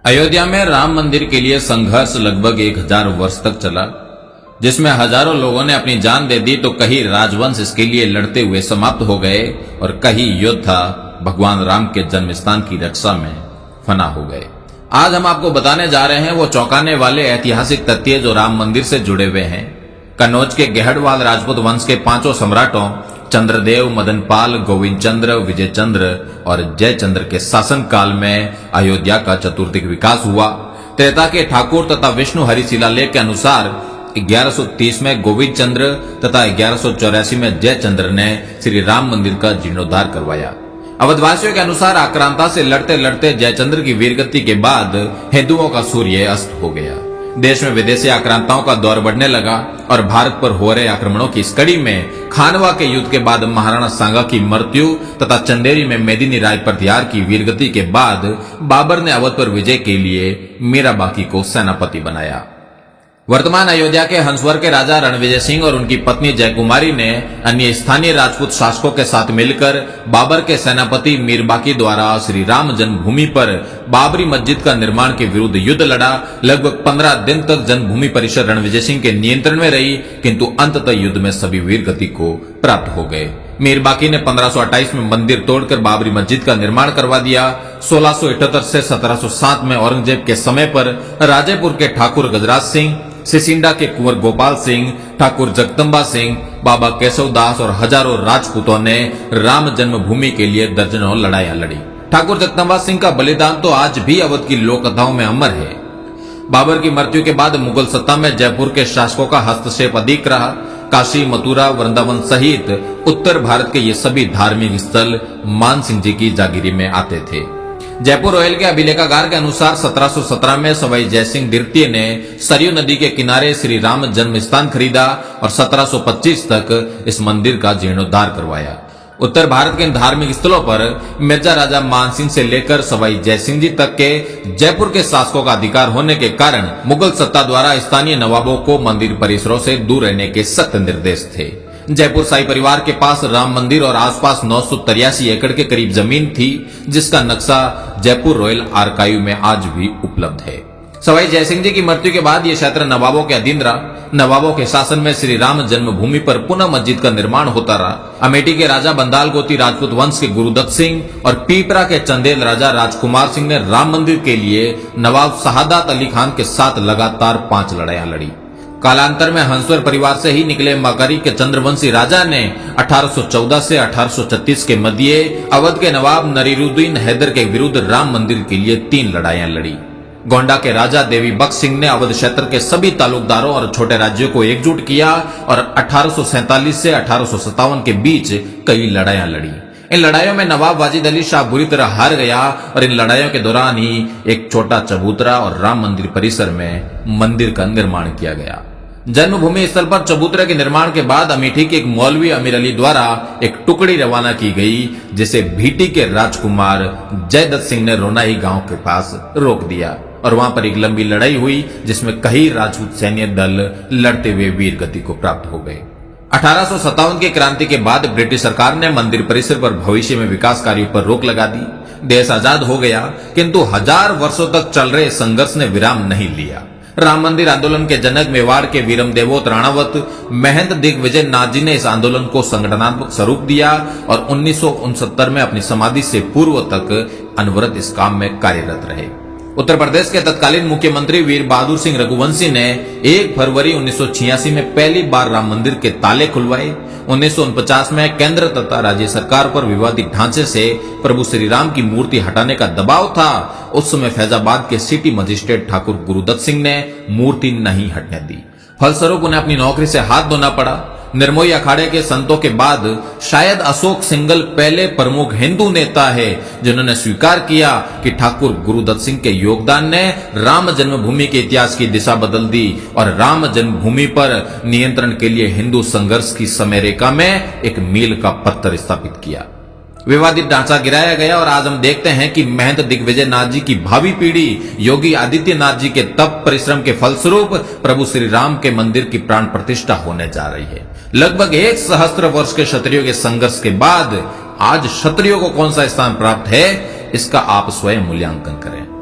अयोध्या में राम मंदिर के लिए संघर्ष लगभग 1000 वर्ष तक चला, जिसमें हजारों लोगों ने अपनी जान दे दी, तो कई राजवंश इसके लिए लड़ते हुए समाप्त हो गए और कई योद्धा भगवान राम के जन्म स्थान की रक्षा में फना हो गए। आज हम आपको बताने जा रहे हैं वो चौंकाने वाले ऐतिहासिक तथ्य जो राम मंदिर से जुड़े हुए हैं। कन्नौज के गहड़वाल राजपूत वंश के 5 सम्राटों चंद्रदेव, मदनपाल, गोविंद चंद्र, विजय चंद्र और जयचंद्र के शासन काल में अयोध्या का चतुर्दिक विकास हुआ। त्रेता के ठाकुर तथा विष्णु हरि शिलालेख के अनुसार 1130 में गोविंद चंद्र तथा 1184 में जयचंद्र ने श्री राम मंदिर का जीर्णोद्धार करवाया। अवधवासियों के अनुसार आक्रांता से लड़ते लड़ते जयचंद्र की वीरगति के बाद हिंदुओं का सूर्य अस्त हो गया। देश में विदेशी आक्रांताओं का दौर बढ़ने लगा और भारत पर हो रहे आक्रमणों की इस कड़ी में खानवा के युद्ध के बाद महाराणा सांगा की मृत्यु तथा चंदेरी में मेदिनी राय प्रत्यार की वीरगति के बाद बाबर ने अवध पर विजय के लिए मीराबाकी को सेनापति बनाया। वर्तमान अयोध्या के हंसवर के राजा रणविजय सिंह और उनकी पत्नी जयकुमारी ने अन्य स्थानीय राजपूत शासकों के साथ मिलकर बाबर के सेनापति मीरबाकी द्वारा श्री राम जन्मभूमि पर बाबरी मस्जिद का निर्माण के विरुद्ध युद्ध लड़ा। लगभग 15 दिन तक जन्मभूमि परिसर रणविजय सिंह के नियंत्रण में रही, किंतु अंततः युद्ध में सभी वीरगति को प्राप्त हो गए। मीरबाकी ने 1528 में मंदिर तोड़कर बाबरी मस्जिद का निर्माण करवा दिया। 1678 से 1707 में औरंगजेब के समय पर राजेपुर के ठाकुर गजराज सिंह, सिसिंडा के कुंवर गोपाल सिंह, ठाकुर जगदम्बा सिंह, बाबा केशवदास और हजारों राजपूतों ने राम जन्मभूमि के लिए दर्जनों लड़ाइयां लड़ी। ठाकुर जगदम्बा सिंह का बलिदान तो आज भी अवध की लोक कथाओं में अमर है। बाबर की मृत्यु के बाद मुगल सत्ता में जयपुर के शासकों का हस्तक्षेप अधिक रहा। काशी, मथुरा, वृंदावन सहित उत्तर भारत के ये सभी धार्मिक स्थल मान सिंह जी की जागीरी में आते थे। जयपुर रोयल के अभिलेखागार के अनुसार 1717 में सवाई जयसिंह द्वितीय ने सरयू नदी के किनारे श्री राम जन्म स्थान खरीदा और 1725 तक इस मंदिर का जीर्णोद्धार करवाया। उत्तर भारत के धार्मिक स्थलों पर मिर्जा राजा मानसिंह से लेकर सवाई जयसिंह जी तक के जयपुर के शासकों का अधिकार होने के कारण मुगल सत्ता द्वारा स्थानीय नवाबों को मंदिर परिसरों से दूर रहने के सख्त निर्देश थे। जयपुर शाही परिवार के पास राम मंदिर और आसपास 983 एकड़ के करीब जमीन थी, जिसका नक्शा जयपुर रॉयल आर्काइव में आज भी उपलब्ध है। सवाई जयसिंह जी की मृत्यु के बाद यह क्षेत्र नवाबों के अधीन रहा। नवाबों के शासन में श्री राम जन्मभूमि पर पुनः मस्जिद का निर्माण होता रहा। अमेठी के राजा बंदाल गोती राजपूत वंश के गुरुदत्त सिंह और पीपरा के चंदेल राजा राजकुमार सिंह ने राम मंदिर के लिए नवाब शहादत अली खान के साथ लगातार 5 लड़ाइयां लड़ी। कालांतर में हंसवर परिवार से ही निकले मकारी के चंद्रवंशी राजा ने 1814 से 1836 के मध्य अवध के नवाब नरीरुद्दीन हैदर के विरुद्ध राम मंदिर के लिए 3 लड़ाइयां लड़ी। गोंडा के राजा देवी बख्श सिंह ने अवध क्षेत्र के सभी तालुकदारों और छोटे राज्यों को एकजुट किया और 1847 से 1857 के बीच कई लड़ाइयां लड़ी। इन लड़ाइयों में नवाब वाजिद अली शाह बुरी तरह हार गया और इन लड़ाइयों के दौरान ही एक छोटा चबूतरा और राम मंदिर परिसर में मंदिर का निर्माण किया गया। जन्मभूमि स्थल पर चबूतरे के निर्माण के बाद अमेठी के एक मौलवी अमीर अली द्वारा एक टुकड़ी रवाना की गई, जिसे भीटी के राजकुमार जयदत्त सिंह ने रोनाई गांव के पास रोक दिया और वहां पर एक लंबी लड़ाई हुई, जिसमें कई राजपूत सैन्य दल लड़ते हुए वीर गति को प्राप्त हो गए। 1857 की क्रांति के बाद ब्रिटिश सरकार ने मंदिर परिसर पर भविष्य में विकास कार्यों पर रोक लगा दी। देश आजाद हो गया, किंतु 1000 वर्षों तक चल रहे संघर्ष ने विराम नहीं लिया। राम मंदिर आंदोलन के जनक मेवाड़ के वीरम देवोत राणावत महंत दिग्विजय नाथ जी ने इस आंदोलन को संगठनात्मक स्वरूप दिया और 1969 में अपनी समाधि से पूर्व तक अनवरत इस काम में कार्यरत रहे। उत्तर प्रदेश के तत्कालीन मुख्यमंत्री वीर बहादुर सिंह रघुवंशी ने 1 फरवरी 1986 में पहली बार राम मंदिर के ताले खुलवाए। 1949 में केंद्र तथा राज्य सरकार पर विवादित ढांचे से प्रभु श्री राम की मूर्ति हटाने का दबाव था। उस समय फैजाबाद के सिटी मजिस्ट्रेट ठाकुर गुरुदत्त सिंह ने मूर्ति नहीं हटने दी। फलस्वरूप उन्हें अपनी नौकरी से हाथ धोना पड़ा। निर्मोही अखाड़े के संतों के बाद शायद अशोक सिंघल पहले प्रमुख हिंदू नेता है जिन्होंने स्वीकार किया कि ठाकुर गुरुदत्त सिंह के योगदान ने राम जन्मभूमि के इतिहास की दिशा बदल दी और राम जन्मभूमि पर नियंत्रण के लिए हिंदू संघर्ष की समयरेखा में एक मील का पत्थर स्थापित किया। विवादित ढांचा गिराया गया और आज हम देखते हैं कि महंत दिग्विजय नाथ जी की भावी पीढ़ी योगी आदित्यनाथ जी के तप परिश्रम के फलस्वरूप प्रभु श्री राम के मंदिर की प्राण प्रतिष्ठा होने जा रही है। लगभग 1 सहस्त्र वर्ष के क्षत्रियों के संघर्ष के बाद आज क्षत्रियों को कौन सा स्थान प्राप्त है, इसका आप स्वयं मूल्यांकन करें।